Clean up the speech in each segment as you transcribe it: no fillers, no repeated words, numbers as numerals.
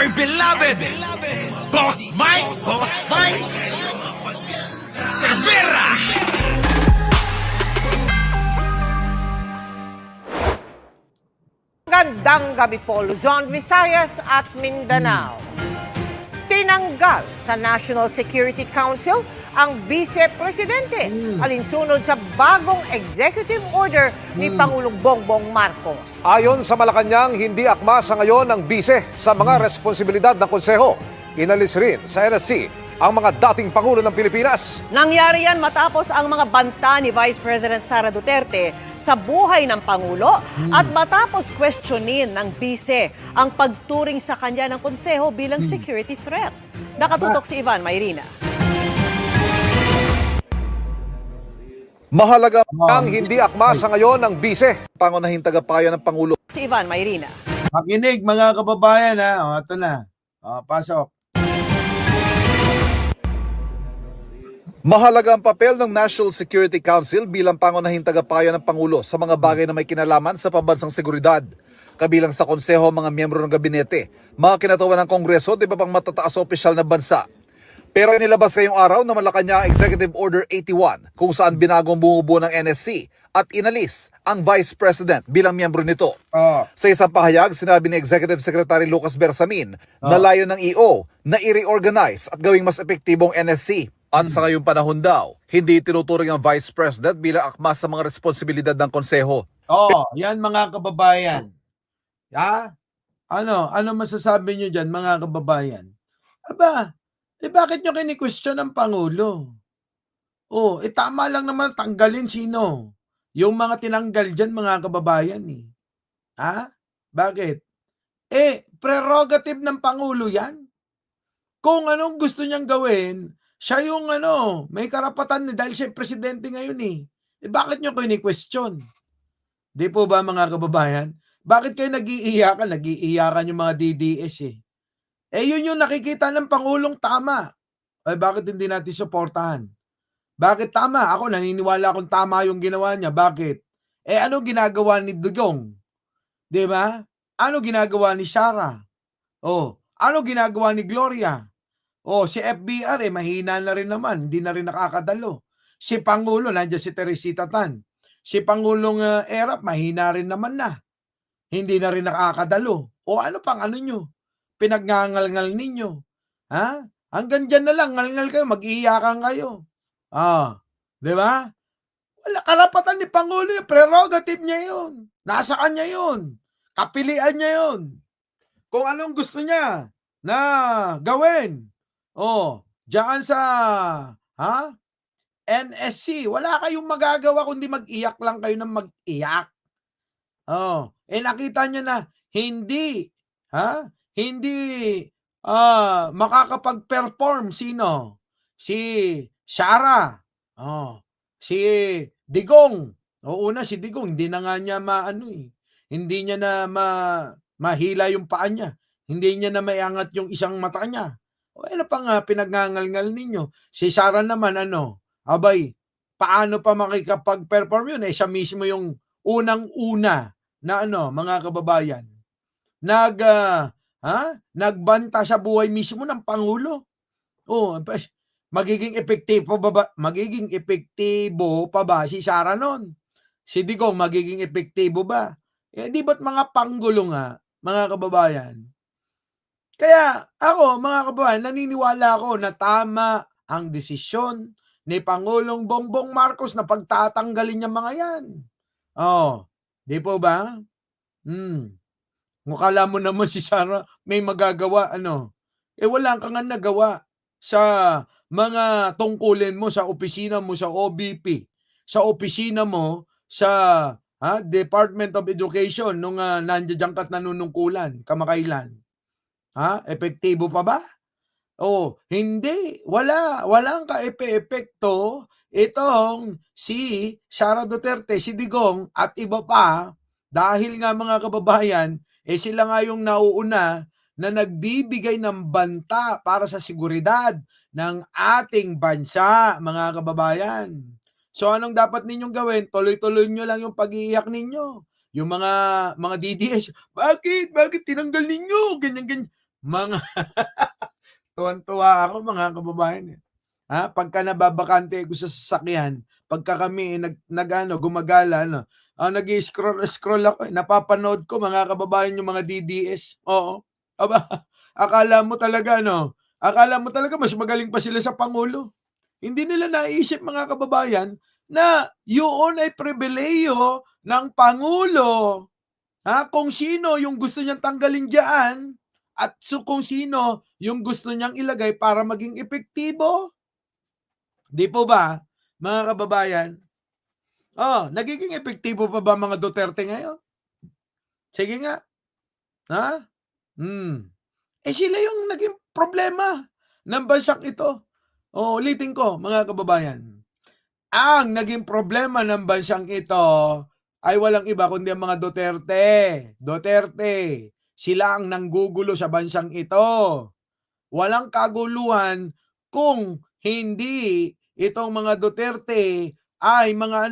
very beloved Boss Mike Cervera. Magandang gabi po, Luzon, Visayas at Mindanao. Tinanggal sa National Security Council ang Vice-Presidente alinsunod sa bagong executive order ni Pangulong Bongbong Marcos. Ayon sa Malacanang, hindi akma sa ngayon ng bise sa mga responsibilidad ng konseho. Inalis rin sa NSC ang mga dating Pangulo ng Pilipinas. Nangyari yan matapos ang mga banta ni Vice President Sara Duterte sa buhay ng Pangulo at matapos questionin ng bise ang pagturing sa kanya ng konseho bilang security threat. Nakatutok si Ivan Mayrina. Mahalaga ang hindi akma sa ngayon ng bise. Pangunahing tagapayo ng Pangulo. Si Ivan Mayrina. Makinig mga kababayan ha. O, ito na. O, pasok. Mahalaga ang papel ng National Security Council bilang pangunahing tagapayo ng Pangulo sa mga bagay na may kinalaman sa pambansang seguridad. Kabilang sa konseho mga miyembro ng gabinete, mga kinatawan ng Kongreso at iba pang matataas na opisyal na bansa. Pero inilabas ngayong araw na Malacanang Executive Order 81 kung saan binagong bumubuo ng NSC at inalis ang Vice President bilang miyembro nito. Sa isang pahayag, sinabi ni Executive Secretary Lucas Bersamin na layo ng EO na i-reorganize at gawing mas epektibong NSC. At sa ngayong panahon daw, hindi tinuturing ang Vice President bilang akma sa mga responsibilidad ng konseho. Yan mga kababayan. Ha? Ano masasabi nyo dyan mga kababayan? Aba, bakit nyo kini-question ng Pangulo? Tama lang naman tanggalin sino? Yung mga tinanggal dyan mga kababayan eh. Ha? Bakit? Prerogative ng Pangulo yan. Kung anong gusto niyang gawin, siya yung may karapatan dahil siya presidente ngayon eh. Bakit nyo kini-question? Di po ba mga kababayan? Bakit kayo nag-iiyakan? Nag-iiyakan yung mga DDS eh. Yun yung nakikita ng Pangulong tama. Bakit hindi natin suportahan? Bakit tama? Ako naniniwala akong tama yung ginawa niya. Bakit? Ano ginagawa ni Dugong? Di ba? Ano ginagawa ni Sara? Ano ginagawa ni Gloria? Si FBR mahina na rin naman, hindi na rin nakakadalo. Si Pangulo, nandiyan si Teresita Tan. Si Pangulong Erap, mahina rin naman na. Hindi na rin nakakadalo. Ano pang nyo? Pinagngangal-ngal ninyo. Ha? Hanggang dyan na lang, ngal-ngal kayo, mag-iiyakan kayo. Di ba? Wala, karapatan ni Pangulo, prerogative niya yun. Nasa kanya yun. Kapilian niya yun. Kung anong gusto niya na gawin. Diyan sa NSC, wala kayong magagawa kundi mag-iyak lang kayo ng mag-iyak. Nakita niyo na hindi makakapag-perform sino? Si Sara. Si Digong. Una si Digong, hindi na nga niya hindi niya na mahila yung paa niya. Hindi niya na maiangat yung isang mata niya. Ano pa nga pinagngangal-ngal ninyo? Si Sara naman abay, paano pa makikapag-perform yun? Siya mismo yung unang-una na mga kababayan. Nagbanta sa buhay mismo ng Pangulo. Magiging epektibo pa ba si Sara nun? Si Digong magiging epektibo ba? Di ba't mga panggulo nga, mga kababayan? Kaya ako, mga kababayan, naniniwala ako na tama ang desisyon ni Pangulong Bongbong Marcos na pagtatanggalin niya mga yan. Di po ba? Kung kala mo naman si Sara may magagawa, wala kang nga nagawa sa mga tungkulin mo sa opisina mo sa OBP, sa opisina mo sa Department of Education nung nandiyan ka't nanunungkulan kamakailan. Epektibo pa ba? Hindi. Walang ka-epekto itong si Sara Duterte, si Digong at iba pa dahil nga mga kababayan, sila nga yung nauuna na nagbibigay ng banta para sa seguridad ng ating bansa, mga kababayan. So anong dapat ninyong gawin? Tuloy-tuloy nyo lang yung pag-iiyak ninyo. Yung mga DDS, bakit tinanggal ninyo? Ganyan. mga tuwan-tuwa ako mga kababayan. Pagka nababakante ako sa sasakyan, pagka kami gumagala, nag-i-scroll ako, napapanood ko mga kababayan yung mga DDS. Oo. Aba, akala mo talaga mas magaling pa sila sa Pangulo. Hindi nila naisip mga kababayan na yun ay pribileyo ng Pangulo. Kung sino yung gusto niyang tanggalin diyan at kung sino yung gusto niyang ilagay para maging epektibo. Di po ba, mga kababayan? Nagiging epektibo pa ba mga Duterte ngayon? Sige nga. Ha? Sila yung naging problema ng bansang ito. Ulitin ko, mga kababayan. Ang naging problema ng bansang ito ay walang iba kundi ang mga Duterte. Duterte. Sila ang nanggugulo sa bansang ito. Walang kaguluhan kung hindi itong mga Duterte ay mga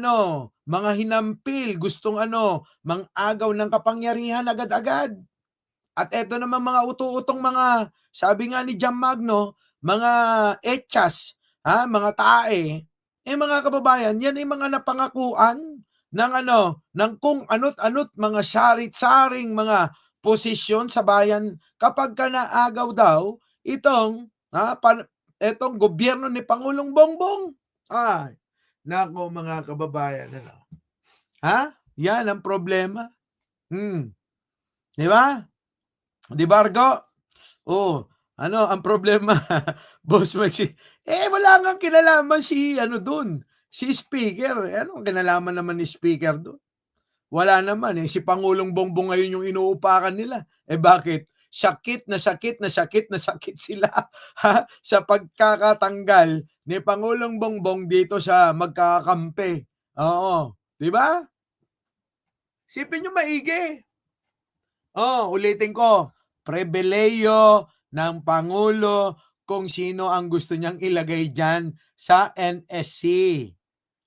hinampil, gustong mang-agaw ng kapangyarihan agad-agad. At eto naman mga utu-utong mga, sabi nga ni Jam Magno, mga etchas, mga tae, mga kababayan, yan ay mga napangakuan ng ng kung anot-anot, mga sarit-saring mga posisyon sa bayan kapag ka naagaw daw itong gobyerno ni Pangulong Bongbong. Ay, nako mga kababayan, yan ang problema. Di ba? Di ba, Argo? Ang problema, Boss Maxi? Wala nga kinalaman si Speaker. Anong kinalaman naman ni Speaker doon? Wala naman si Pangulong Bongbong ngayon yung inuupakan nila. Bakit? Sakit na sakit sila sa pagkakatanggal ni Pangulong Bongbong dito sa magkakampi. Oo. Di ba? Sipin nyo maigi. Ulitin ko. Pribileyo ng Pangulo kung sino ang gusto niyang ilagay dyan sa NSC.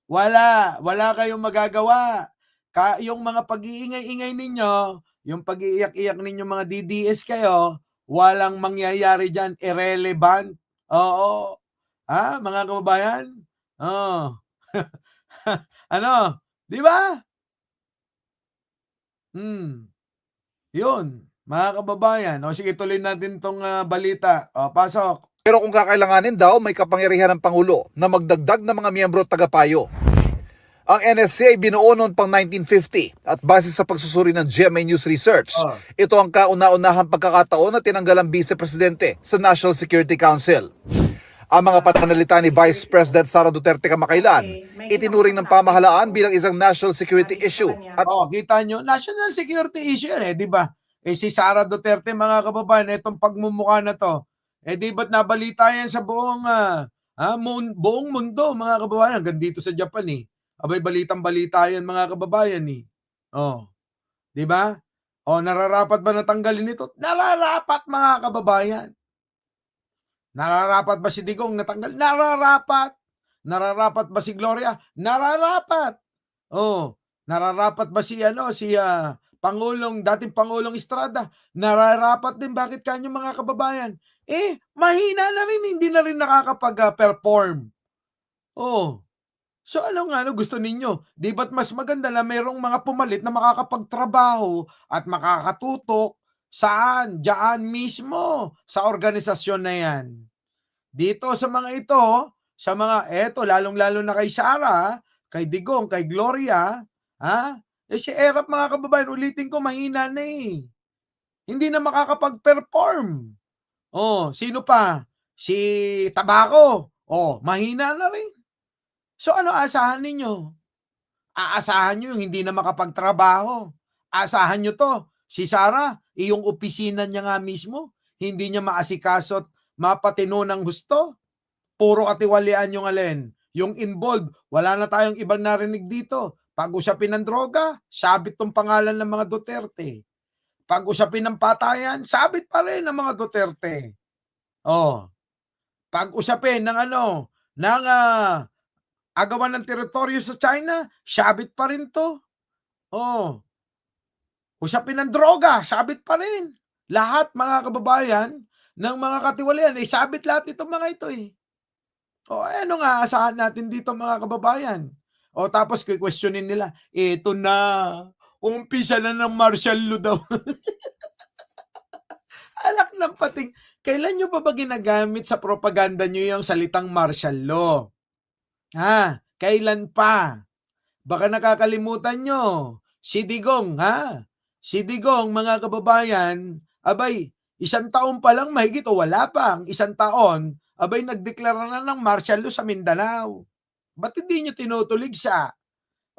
Wala kayong magagawa. Yung mga pag-iingay-ingay ninyo, yung pag-iiyak-iyak ninyo mga DDS kayo, walang mangyayari dyan, irrelevant. Oo. Mga kababayan? Di ba? Yun, mga kababayan. Sige, tuloy natin tong balita. Pasok. Pero kung kakailanganin daw, may kapangyarihan ng Pangulo na magdagdag ng mga miyembro at tagapayo. Ang NSC ay binuo noon pang 1950 at base sa pagsusuri ng GMA News Research, ito ang kauna-unahang pagkakataon na tinanggal ang vice-presidente sa National Security Council. Ang mga pananalita ni Vice President Sara Duterte kamakailan, itinuring ng pamahalaan bilang isang national security issue. At kita nyo, national security issue yan di ba? Si Sara Duterte, mga kababayan, itong pagmumukha na to, di ba't nabalita yan sa buong mundo, mga kababayan, hanggang dito sa Japan Abay, balitang-balita yan, mga kababayan di ba? Nararapat ba natanggalin ito? Nararapat, mga kababayan. Nararapat ba si Digong natanggal? Nararapat. Nararapat ba si Gloria? Nararapat. Nararapat ba si dating Pangulong Estrada? Nararapat din. Bakit kanyo, mga kababayan? Mahina na rin, hindi na rin nakakapag-perform. So ano gusto ninyo? Di ba't mas maganda na mayroong mga pumalit na makakapagtrabaho at makakatutok saan? Diyan mismo sa organisasyon na yan. Dito sa mga ito, lalong-lalo na kay Sara, kay Digong, kay Gloria, si Erap, mga kababayan, ulitin ko, mahina na Hindi na makakapag-perform. Sino pa? Si Tabaco. Mahina na rin. So ano asahan ninyo? Aasahan nyo yung hindi na makapagtrabaho. Asahan nyo to. Si Sara, iyong opisina niya nga mismo, hindi niya maasikaso at mapatino ng gusto. Puro katiwalian yung alin. Yung involved, wala na tayong ibang narinig dito. Pag-usapin ng droga, sabit tong pangalan ng mga Duterte. Pag-usapin ng patayan, sabit pa rin ng mga Duterte. Pag-usapin ng agawan ng teritoryo sa China, sabit pa rin to. Usapin ng droga, sabit pa rin. Lahat mga kababayan ng mga katiwalian, sabit lahat itong mga ito eh. O ano nga asahan natin dito mga kababayan? O tapos questionin nila, ito na, umpisa na ng martial law daw. Alak ng pating, kailan nyo pa ba ginagamit sa propaganda nyo yung salitang martial law? Ha? Kailan pa? Baka nakakalimutan nyo. Si Digong, ha? Si Digong, mga kababayan, abay, 1 taon pa lang mahigit o wala pang 1 taon, abay, nagdeklara na ng martial law sa Mindanao. Ba't hindi nyo tinutulig siya?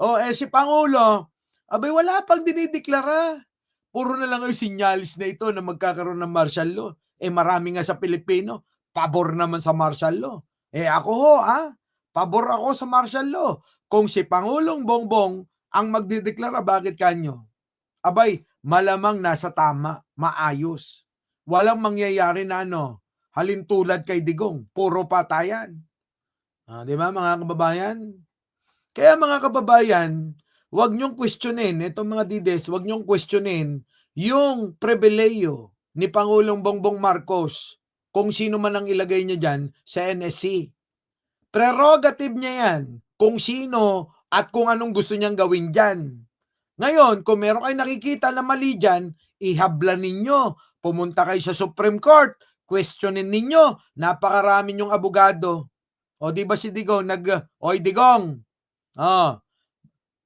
O, si Pangulo, abay, wala pang dinideklara. Puro na lang yung sinyalis na ito na magkakaroon ng martial law. Marami nga sa Pilipino, pabor naman sa martial law. Ako ho, pabor ako sa martial law. Kung si Pangulong Bongbong ang magdideklara, bakit kanyo? Abay, malamang nasa tama, maayos. Walang mangyayari na halintulad kay Digong, puro patayan. Di ba mga kababayan? Kaya mga kababayan, huwag niyong questionin, itong mga dides, huwag niyong questionin yung pribileyo ni Pangulong Bongbong Marcos kung sino man ang ilagay niya dyan sa NSC. Prerogative niya yan kung sino at kung anong gusto niyang gawin dyan. Ngayon, kung meron kayo nakikita na mali dyan, ihabla ninyo. Pumunta kayo sa Supreme Court, questionin ninyo. Napakarami yung abogado. O di ba si Digong, Oy Digong,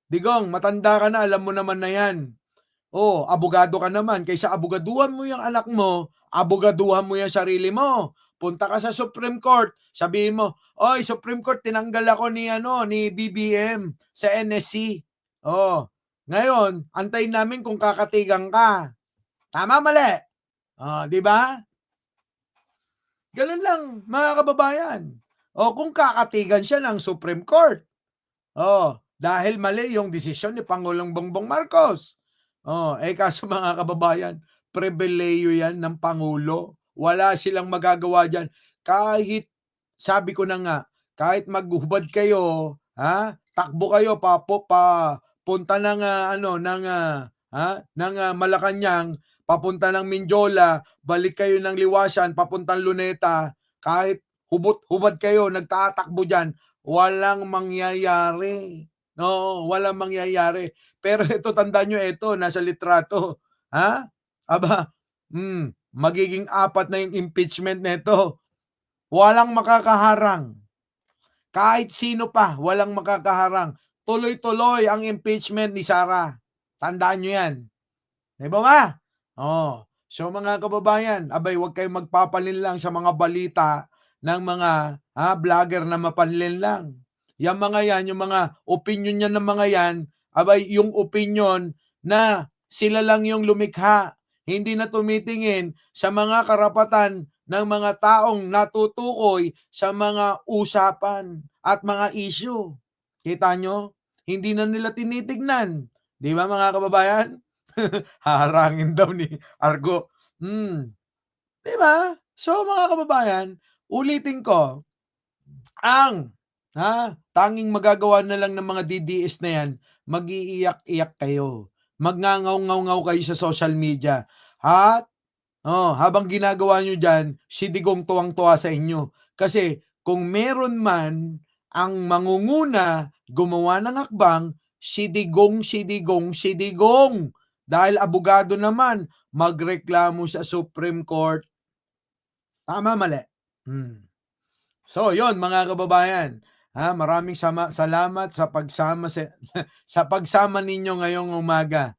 Digong, matanda ka na, alam mo naman na yan. Abogado ka naman. Kaysa abogaduhan mo yung anak mo, abogaduhan mo yung sarili mo. Punta ka sa Supreme Court, sabihin mo, oy, Supreme Court, tinanggal ako ni BBM sa NSC. Ngayon, antayin namin kung kakatigan ka. Tama, mali? Di ba? Ganun lang, mga kababayan. Kung kakatigan siya ng Supreme Court. Dahil mali yung desisyon ni Pangulong Bongbong Marcos. Kaso mga kababayan, pribileyo yan ng Pangulo. Wala silang magagawa dyan. Kahit, sabi ko na nga, kahit maghubad kayo, takbo kayo, punta ng Malacanang, papunta ng Mindiola, balik kayo ng Liwasan, papuntang Luneta, kahit hubad kayo, nagtatakbo dyan, walang mangyayari. No, walang mangyayari. Pero ito, tandaan nyo, ito, nasa litrato. Magiging 4 na yung impeachment nito. Walang makakaharang. Kahit sino pa, walang makakaharang. Tuloy-tuloy ang impeachment ni Sara. Tandaan nyo yan. Di ba ba? So mga kababayan, abay, huwag kayong magpapalin lang sa mga balita ng mga vlogger na mapanlin lang. Yung mga yan, yung mga opinion niya ng mga yan, abay, yung opinion na sila lang yung lumikha. Hindi na tumitingin sa mga karapatan ng mga taong natutukoy sa mga usapan at mga issue. Kita nyo? Hindi na nila tinitignan. Di ba mga kababayan? Haharangin daw ni Argo. Di ba? So mga kababayan, ulitin ko, ang tanging magagawa na lang ng mga DDS na yan, mag-iiyak-iyak kayo. Magngangaw-ngaw kayo sa social media. At habang ginagawa nyo dyan, si Digong tuwang-tuwa sa inyo. Kasi kung meron man ang mangunguna gumawa ng hakbang, si Digong. Dahil abogado naman, magreklamo sa Supreme Court. Tama, mali? So, yon mga kababayan. Maraming salamat sa pagsama sa pagsama ninyo ngayong umaga.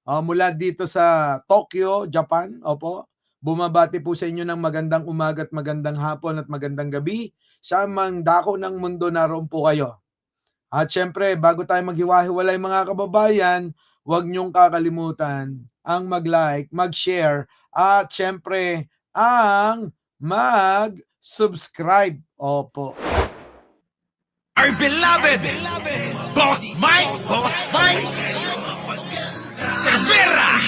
Mula dito sa Tokyo, Japan. Opo. Bumabati po sa inyo ng magandang umaga at magandang hapon at magandang gabi. Sa mang dako ng mundo naroon po kayo. At syempre, bago tayo maghiwa-hiwalay mga kababayan, huwag niyong kakalimutan ang mag-like, mag-share, at syempre, ang mag-subscribe. Opo. Our beloved Boss Mike Cervera.